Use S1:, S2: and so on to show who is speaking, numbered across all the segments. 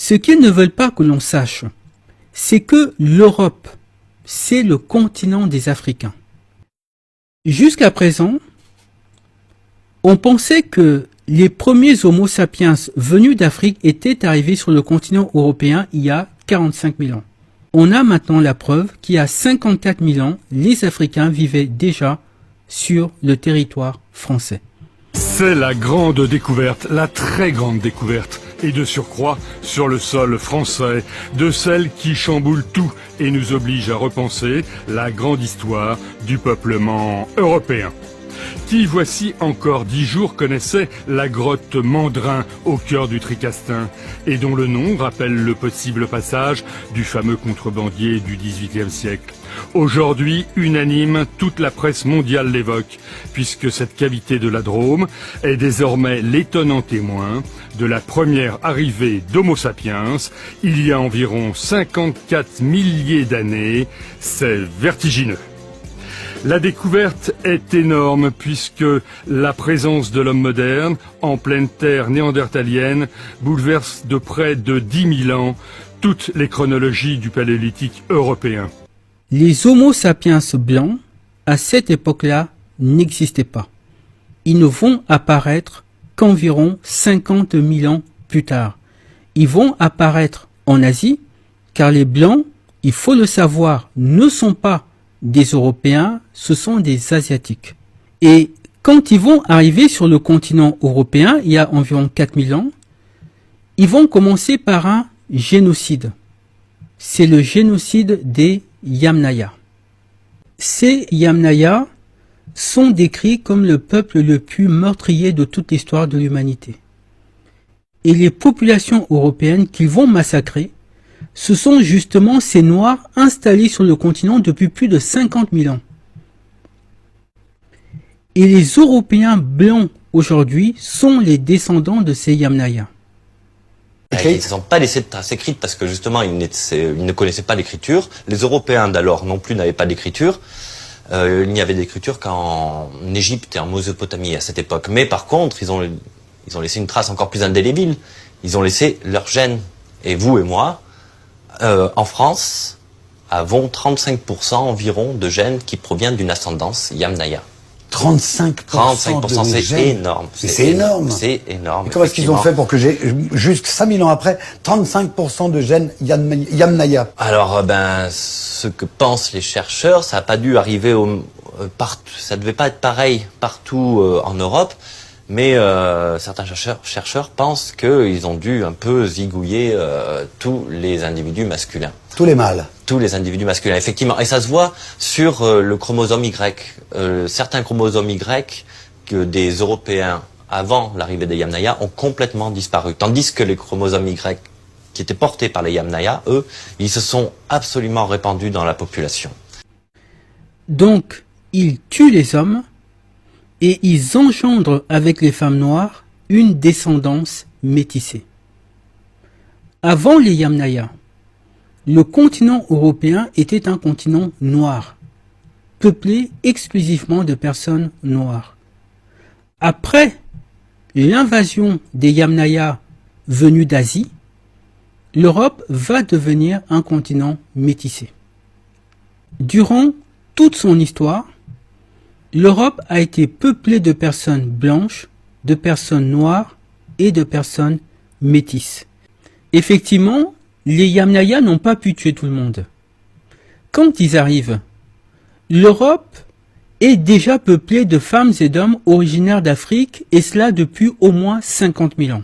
S1: Ce qu'ils ne veulent pas que l'on sache, c'est que l'Europe, c'est le continent des Africains. Jusqu'à présent, on pensait que les premiers Homo sapiens venus d'Afrique étaient arrivés sur le continent européen il y a 45 000 ans. On a maintenant la preuve qu'il y a 54 000 ans, les Africains vivaient déjà sur le territoire français.
S2: C'est la grande découverte, la très grande découverte, et de surcroît sur le sol français, de celle qui chamboule tout et nous oblige à repenser la grande histoire du peuplement européen. Qui, voici encore 10 jours, connaissait la grotte Mandrin au cœur du Tricastin et dont le nom rappelle le possible passage du fameux contrebandier du XVIIIe siècle. Aujourd'hui, unanime, toute la presse mondiale l'évoque, puisque cette cavité de la Drôme est désormais l'étonnant témoin de la première arrivée d'Homo sapiens il y a environ 54 milliers d'années. C'est vertigineux. La découverte est énorme puisque la présence de l'homme moderne en pleine terre néandertalienne bouleverse de près de 10 000 ans toutes les chronologies du paléolithique européen.
S1: Les Homo sapiens blancs, à cette époque-là, n'existaient pas. Ils ne vont apparaître qu'environ 50 000 ans plus tard. Ils vont apparaître en Asie, car les Blancs, il faut le savoir, ne sont pas des Européens, ce sont des Asiatiques. Et quand ils vont arriver sur le continent européen, il y a environ 4000 ans, ils vont commencer par un génocide. C'est le génocide des Yamnaya. Ces Yamnaya sont décrits comme le peuple le plus meurtrier de toute l'histoire de l'humanité. Et les populations européennes qu'ils vont massacrer, ce sont justement ces Noirs installés sur le continent depuis plus de 50 000 ans. Et les Européens blancs aujourd'hui sont les descendants de ces Yamnaya.
S3: Ils ne se sont pas laissés de traces écrites parce que justement ils ne connaissaient pas l'écriture. Les Européens d'alors non plus n'avaient pas d'écriture. Il n'y avait d'écriture qu'en Égypte et en Mésopotamie à cette époque. Mais par contre, ils ont laissé une trace encore plus indélébile. Ils ont laissé leurs gènes. Et vous et moi, en France, avons 35% environ de gènes qui proviennent d'une ascendance Yamnaya.
S4: 35%
S3: c'est
S4: gènes.
S3: Énorme.
S4: C'est énorme.
S3: C'est énorme.
S4: Et comment est-ce qu'ils ont fait pour que j'ai, juste 5000 ans après, 35% de gènes Yamnaya?
S3: Alors, ce que pensent les chercheurs, ça n'a pas dû arriver partout, ça devait pas être pareil partout en Europe, mais certains chercheurs pensent qu'ils ont dû un peu zigouiller tous les individus masculins.
S4: Tous les mâles.
S3: Tous les individus masculins, effectivement. Et ça se voit sur le chromosome Y. Certains chromosomes Y que des Européens, avant l'arrivée des Yamnaya, ont complètement disparu. Tandis que les chromosomes Y qui étaient portés par les Yamnaya, eux, ils se sont absolument répandus dans la population.
S1: Donc, ils tuent les hommes et ils engendrent avec les femmes noires une descendance métissée. Avant les Yamnaya, le continent européen était un continent noir, peuplé exclusivement de personnes noires. Après l'invasion des Yamnaya venus d'Asie, l'Europe va devenir un continent métissé. Durant toute son histoire, l'Europe a été peuplée de personnes blanches, de personnes noires et de personnes métisses. Effectivement, les Yamnaya n'ont pas pu tuer tout le monde. Quand ils arrivent, l'Europe est déjà peuplée de femmes et d'hommes originaires d'Afrique, et cela depuis au moins 50 000 ans.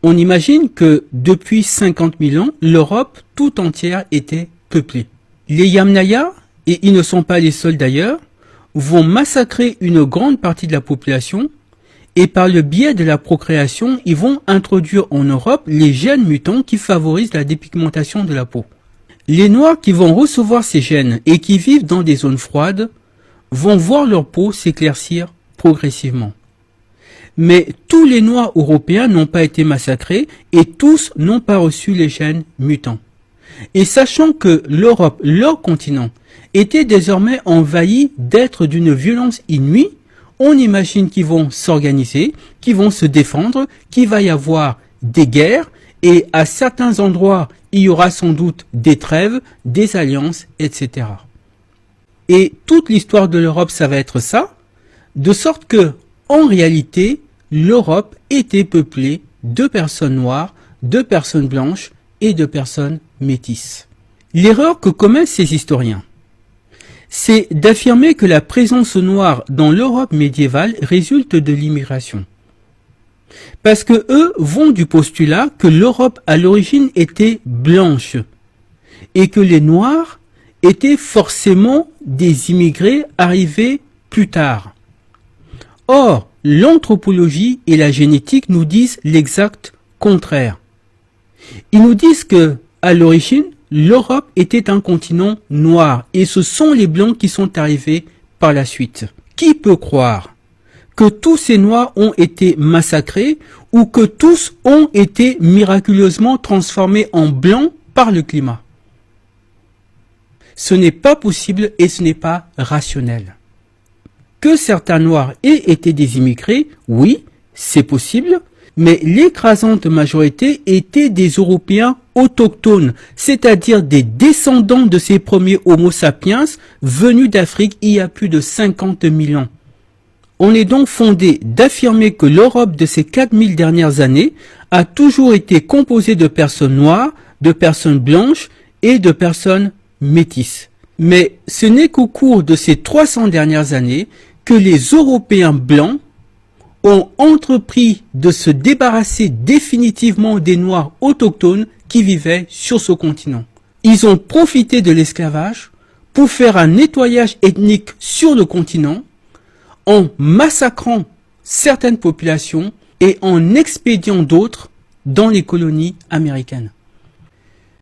S1: On imagine que depuis 50 000 ans, l'Europe tout entière était peuplée. Les Yamnaya, et ils ne sont pas les seuls d'ailleurs, vont massacrer une grande partie de la population, et par le biais de la procréation, ils vont introduire en Europe les gènes mutants qui favorisent la dépigmentation de la peau. Les Noirs qui vont recevoir ces gènes et qui vivent dans des zones froides vont voir leur peau s'éclaircir progressivement. Mais tous les Noirs européens n'ont pas été massacrés et tous n'ont pas reçu les gènes mutants. Et sachant que l'Europe, leur continent, était désormais envahi d'êtres d'une violence inouïe, on imagine qu'ils vont s'organiser, qu'ils vont se défendre, qu'il va y avoir des guerres Et à certains endroits, il y aura sans doute des trêves, des alliances, etc. Et toute l'histoire de l'Europe, ça va être ça, de sorte que, en réalité, l'Europe était peuplée de personnes noires, de personnes blanches et de personnes métisses. L'erreur que commettent ces historiens, c'est d'affirmer que la présence noire dans l'Europe médiévale résulte de l'immigration. Parce que eux vont du postulat que l'Europe à l'origine était blanche et que les Noirs étaient forcément des immigrés arrivés plus tard. Or, l'anthropologie et la génétique nous disent l'exact contraire. Ils nous disent que, à l'origine, l'Europe était un continent noir et ce sont les Blancs qui sont arrivés par la suite. Qui peut croire que tous ces Noirs ont été massacrés ou que tous ont été miraculeusement transformés en Blancs par le climat? Ce n'est pas possible et ce n'est pas rationnel. Que certains Noirs aient été des immigrés, oui, c'est possible, mais l'écrasante majorité étaient des Européens autochtones, c'est-à-dire des descendants de ces premiers Homo sapiens venus d'Afrique il y a plus de 50 000 ans. On est donc fondé d'affirmer que l'Europe de ces 4000 dernières années a toujours été composée de personnes noires, de personnes blanches et de personnes métisses. Mais ce n'est qu'au cours de ces 300 dernières années que les Européens blancs ont entrepris de se débarrasser définitivement des Noirs autochtones qui vivaient sur ce continent. Ils ont profité de l'esclavage pour faire un nettoyage ethnique sur le continent en massacrant certaines populations et en expédiant d'autres dans les colonies américaines.